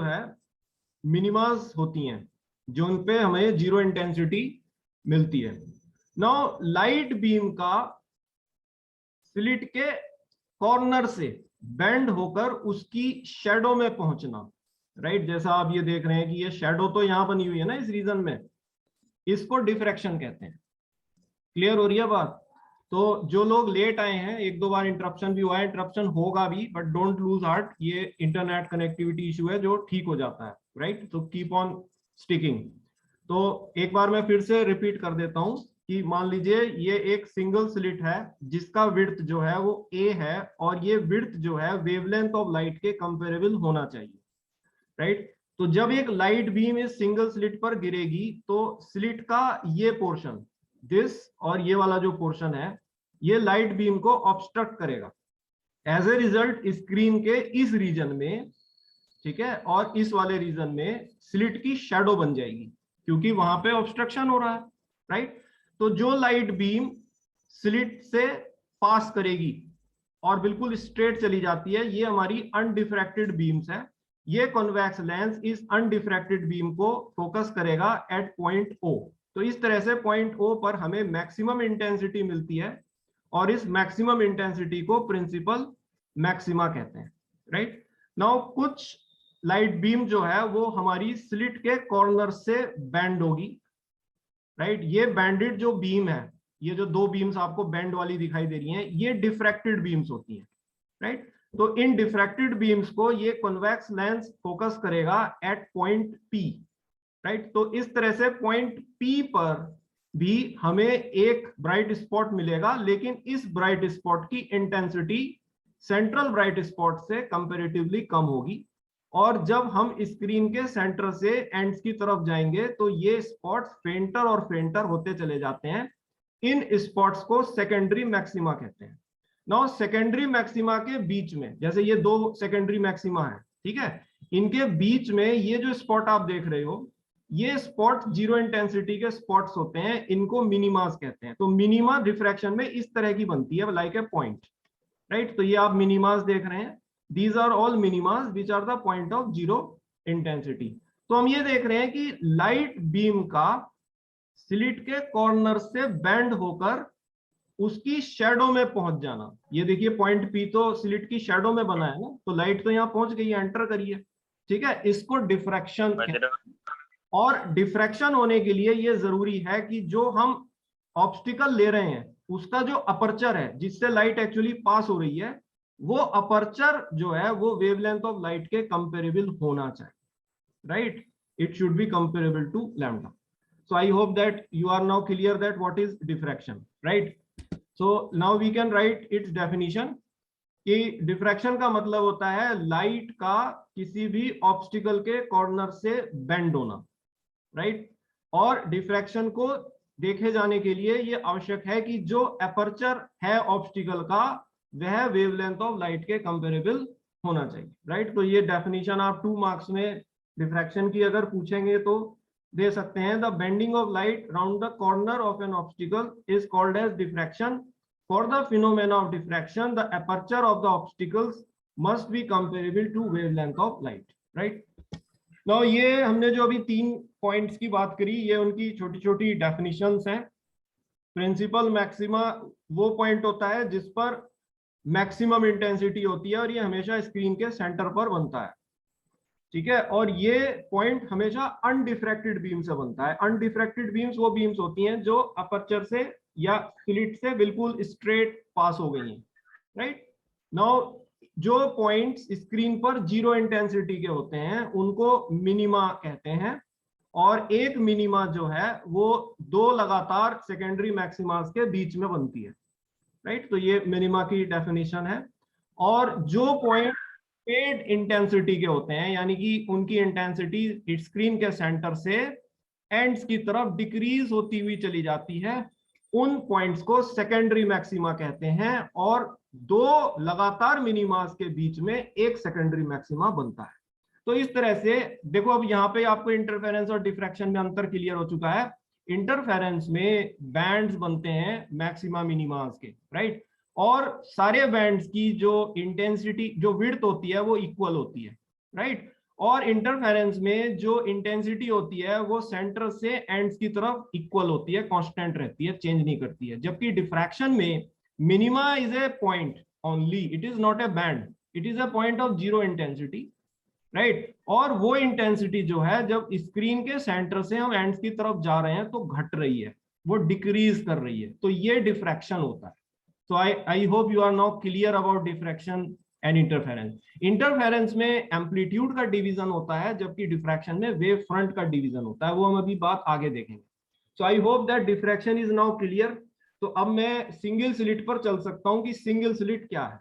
है मिनिमास होती हैं जो उन पे हमें जीरो इंटेंसिटी मिलती है। नाउ लाइट बीम का स्लिट के कॉर्नर से बेंड होकर उसकी शैडो में पहुंचना, राइट। जैसा आप ये देख रहे हैं कि ये शैडो तो यहां बनी हुई है ना इस रीजन में, इसको डिफ्रैक्शन कहते हैं। क्लियर हो रही है बात? तो जो लोग लेट आए हैं, एक दो बार इंटरप्शन भी हुआ है, इंटरप्शन होगा भी, बट डोंट लूज हार्ट, ये इंटरनेट कनेक्टिविटी इशू है जो ठीक हो जाता है, राइट। तो कीप ऑन स्टिकिंग। तो एक बार मैं फिर से रिपीट कर देता हूं कि मान लीजिए ये एक सिंगल स्लिट है जिसका विड्थ जो है वो a है, और ये विड्थ जो है वेवलेंथ ऑफ लाइट के कंपेरेबल होना चाहिए, राइट। तो जब एक लाइट बीम इस सिंगल स्लिट पर गिरेगी तो स्लिट का ये पोर्शन, दिस और ये वाला जो पोर्शन है, ये लाइट बीम को ऑब्स्ट्रक्ट करेगा। एज ए रिजल्ट स्क्रीन के इस रीजन में, ठीक है, और इस वाले रीजन में स्लिट की शैडो बन जाएगी क्योंकि वहां पे ऑब्स्ट्रक्शन हो रहा है, राइट। तो जो लाइट बीम स्लिट से पास करेगी और बिल्कुल स्ट्रेट चली जाती है, ये हमारी अनडिफ्रैक्टेड बीम्स है। ये कॉन्वेक्स लेंस इस अनडिफ्रैक्टेड बीम को फोकस करेगा एट पॉइंट O। तो इस तरह से पॉइंट O पर हमें मैक्सिमम इंटेंसिटी मिलती है और इस मैक्सिमम इंटेंसिटी को प्रिंसिपल मैक्सिमा कहते हैं, राइट। नाउ कुछ लाइट बीम जो है वो हमारी स्लिट के कॉर्नर से बेंड होगी, राइट। ये बैंडेड जो बीम है, ये जो दो बीम्स आपको बेंड वाली दिखाई दे रही हैं, ये डिफ्रैक्टेड बीम्स होती हैं, राइट। तो इन डिफ्रैक्टेड बीम्स को ये कॉन्वेक्स लेंस फोकस करेगा एट पॉइंट P, राइट। तो इस तरह से पॉइंट P पर भी हमें एक ब्राइट स्पॉट मिलेगा, लेकिन इस ब्राइट स्पॉट की इंटेंसिटी सेंट्रल ब्राइट स्पॉट से कंपैरेटिवली कम होगी। और जब हम स्क्रीन के सेंटर से एंड्स की तरफ जाएंगे तो ये स्पॉट्स फेंटर और फेंटर होते चले जाते हैं। इन स्पॉट्स को सेकेंडरी मैक्सिमा कहते हैं। नाउ सेकेंडरी मैक्सिमा के बीच में, जैसे ये दो सेकेंडरी मैक्सिमा है, ठीक है, इनके बीच में ये जो स्पॉट आप देख रहे हो, ये स्पॉट जीरो इंटेंसिटी के स्पॉट्स होते हैं, इनको मिनिमास कहते हैं। तो मिनिमा डिफ्रैक्शन में इस तरह की बनती है, लाइक ए पॉइंट, राइट। तो ये आप मिनिमास देख रहे हैं, these are all minimas which are the point of zero intensity. तो हम ये देख रहे हैं कि लाइट बीम का स्लिट के कॉर्नर से बेंड होकर उसकी शैडो में पहुंच जाना, ये देखिए पॉइंट P तो स्लिट की शैडो में बना है ना, तो लाइट तो यहां पहुंच गई, एंटर करिए, ठीक है। इसको डिफ्रैक्शन, और डिफ्रैक्शन होने के लिए ये जरूरी है कि जो हम ऑब्स्टिकल ले रहे हैं उसका जो अपर्चर है जिससे लाइट एक्चुअली पास हो रही है, वो अपर्चर जो है वो वेवलेंथ ऑफ लाइट के कंपेरेबल होना चाहिए, right. It should be comparable to lambda. So I hope that you are now clear that what is diffraction, right? So now we can write its definition कि diffraction का मतलब होता है light का किसी भी ऑब्स्टिकल के कॉर्नर से बेंड होना, राइट। और diffraction को देखे जाने के लिए ये आवश्यक है कि जो अपर्चर है ऑब्स्टिकल का वह वेवलेंथ ऑफ लाइट के कंपेरेबल होना चाहिए, राइट। तो ये डेफिनेशन आप 2 मार्क्स में डिफ्रैक्शन की अगर पूछेंगे तो दे सकते हैं। The bending of light round the corner of an obstacle is called edge diffraction. For the phenomena of diffraction the aperture of the obstacles must be comparable to wavelength of light, right. Now ये हमने जो अभी 3 points की बात करी, ये उनकी छोटी छोटी डेफिनेशंस हैं। प्रिंसिपल मैक्सिमा वो पॉइंट होता है जिस पर मैक्सिमम इंटेंसिटी होती है और ये हमेशा स्क्रीन के सेंटर पर बनता है, ठीक है। और ये पॉइंट हमेशा अनडिफ्रैक्टेड बीम से बनता है। अनडिफ्रैक्टेड बीम्स वो बीम्स होती हैं जो अपर्चर से या स्लिट से बिल्कुल स्ट्रेट पास हो गई हैं, राइट। नाउ जो पॉइंट्स स्क्रीन पर जीरो इंटेंसिटी के होते हैं उनको मिनिमा कहते हैं, और एक मिनिमा जो है वो दो लगातार सेकेंडरी मैक्सिमास के बीच में बनती है, राइट। तो ये मिनिमा की डेफिनेशन है। और जो पॉइंट फेड इंटेंसिटी के होते हैं, यानी कि उनकी इंटेंसिटी स्क्रीन के सेंटर से एंड्स की तरफ डिक्रीज होती हुई चली जाती है, उन पॉइंट्स को सेकेंडरी मैक्सिमा कहते हैं। और दो लगातार मिनिमास के बीच में एक सेकेंडरी मैक्सिमा बनता है। तो इस तरह से देखो, अब यहाँ पे आपको इंटरफेरेंस और डिफ्रैक्शन में अंतर क्लियर हो चुका है। इंटरफेरेंस में बैंड्स बनते हैं मैक्सिमा मिनिमास के, राइट। और सारे बैंड्स की जो इंटेंसिटी, जो विड्थ होती है वो इक्वल होती है, राइट। और इंटरफेरेंस में जो इंटेंसिटी होती है वो सेंटर से एंड्स की तरफ इक्वल होती है, कांस्टेंट रहती है, चेंज नहीं करती है। जबकि डिफ्रैक्शन में minima is a point only, it is not A band, it is a point of zero intensity, right. और वो इंटेंसिटी जो है जब स्क्रीन के सेंटर से हम एंड्स की तरफ जा रहे हैं तो घट रही है, वो डिक्रीज कर रही है, तो ये डिफ्रैक्शन होता है। So I hope you are now clear about diffraction and interference. Interference में एम्पलीट्यूड का डिवीजन होता है, जबकि डिफ्रैक्शन में वेव फ्रंट का डिवीजन होता है, वो हम अभी बात आगे देखेंगे। So I hope that diffraction is now clear. तो अब मैं सिंगल स्लिट पर चल सकता हूं कि सिंगल स्लिट क्या है।